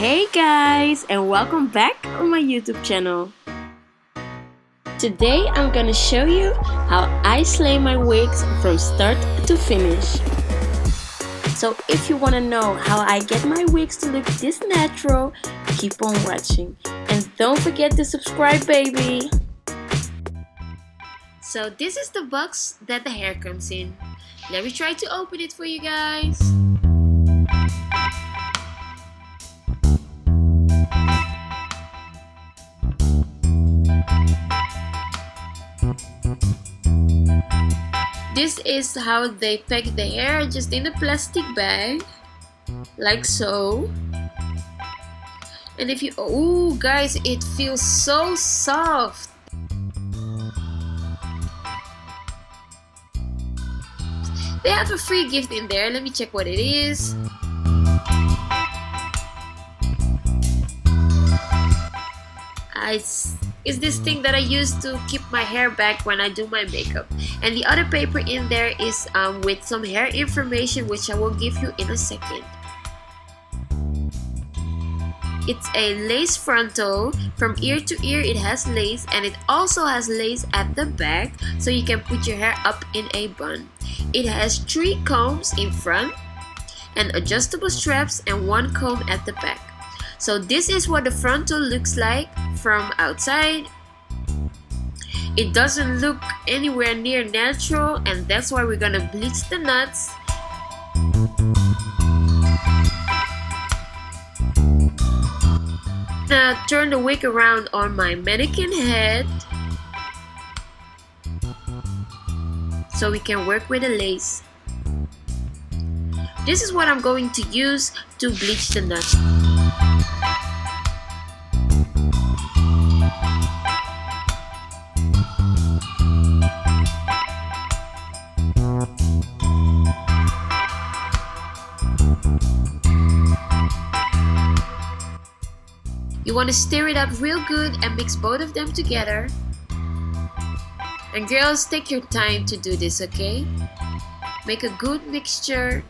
Hey guys, and welcome back on my YouTube channel. Today I'm gonna show you how I slay my wigs from start to finish. So if you wanna know how I get my wigs to look this natural, keep on watching. And don't forget to subscribe, baby! So this is the box that the hair comes in. Let me try to open it for you guys. This is how they pack the hair, just in a plastic bag, like so. And if you, oh guys, it feels so soft. They have a free gift in there. Let me check what it is. It's this thing that I use to keep my hair back when I do my makeup. And the other paper in there is with some hair information, which I will give you in a second. It's a lace frontal. From ear to ear it has lace, and it also has lace at the back, so you can put your hair up in a bun. It has 3 combs in front and adjustable straps and 1 comb at the back. So this is what the frontal looks like from outside. It doesn't look anywhere near natural, and that's why we're gonna bleach the knots. Now turn the wig around on my mannequin head so we can work with the lace. This is what I'm going to use to bleach the knots. You want to stir it up real good and mix both of them together. And girls, take your time to do this, okay? Make a good mixture.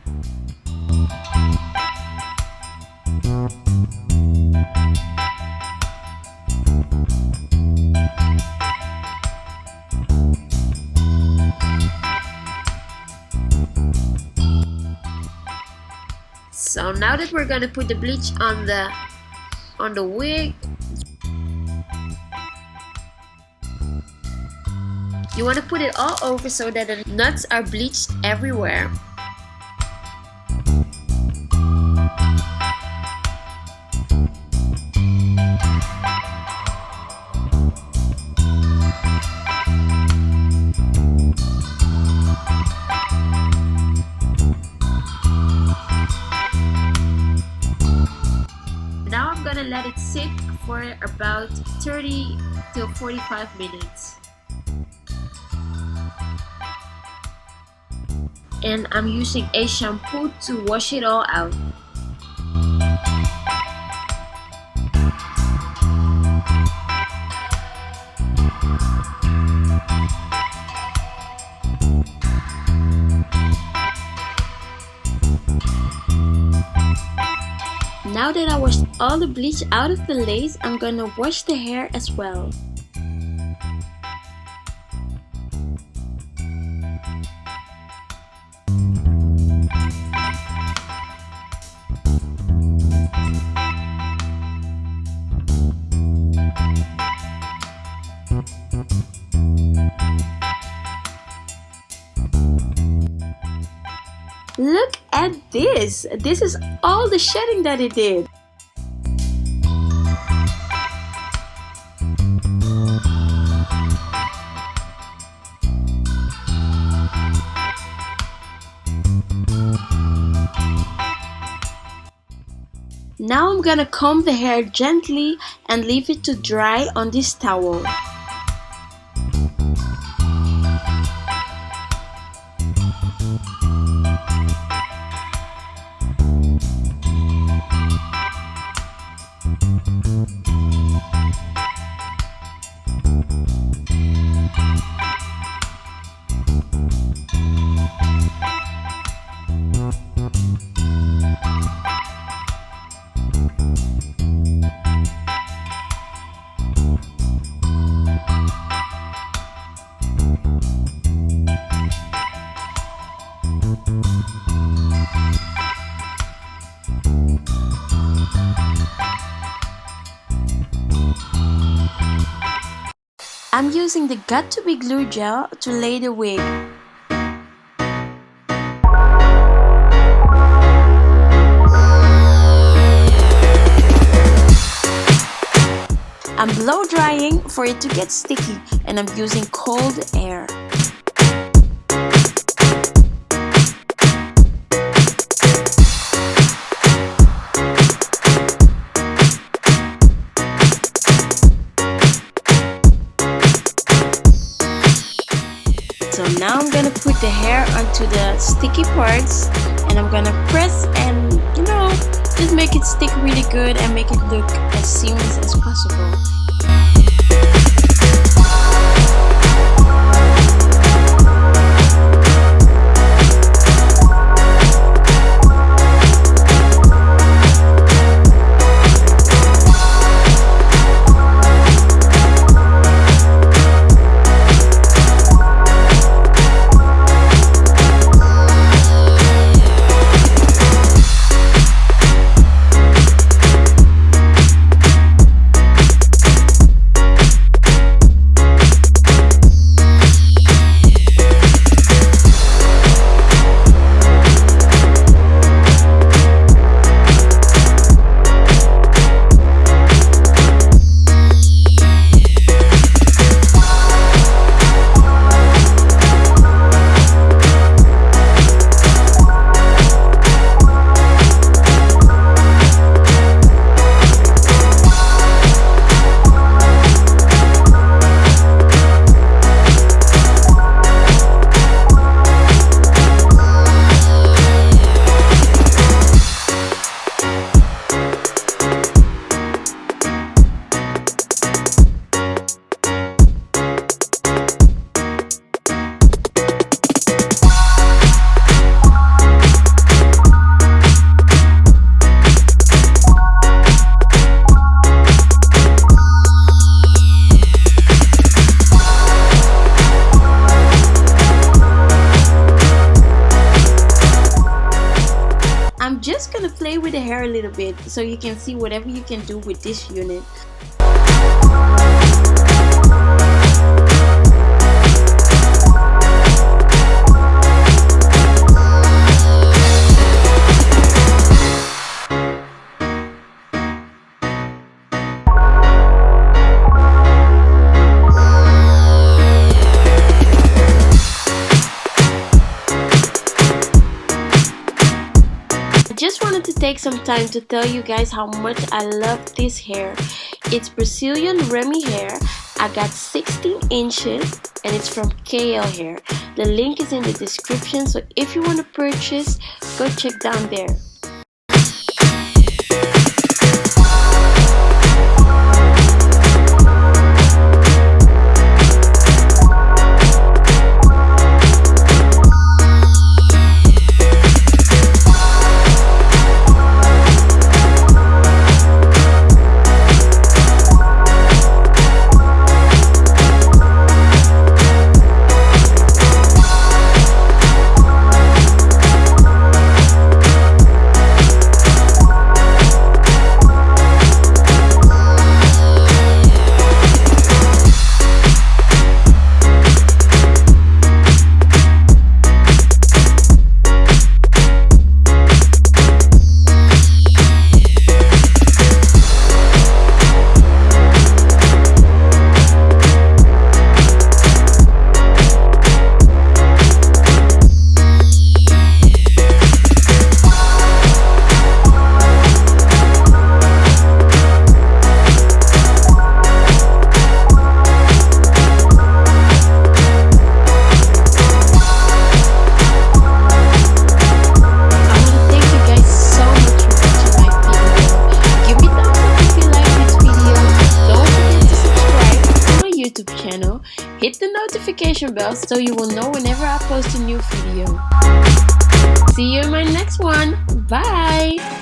So now that we're gonna put the bleach on the wig, you want to put it all over so that the knots are bleached everywhere. Now I'm gonna let it sit for about 30 to 45 minutes. And I'm using a shampoo to wash it all out. Now that I washed all the bleach out of the lace, I'm gonna wash the hair as well. Look at this! This is all the shedding that it did. Now I'm gonna comb the hair gently and leave it to dry on this towel. I'm using the Got To Be glue gel to lay the wig. I'm blow drying for it to get sticky, and I'm using cold air. So now I'm gonna put the hair onto the sticky parts, and I'm gonna press and, you know, just make it stick really good and make it look as seamless as possible. I'm just gonna play with the hair a little bit so you can see whatever you can do with this unit. Just wanted to take some time to tell you guys how much I love this hair. It's Brazilian Remy hair. I got 16 inches and it's from KL Hair. The link is in the description, so if you want to purchase, go check down there. Channel, hit the notification bell so you will know whenever I post a new video. See you in my next one. Bye!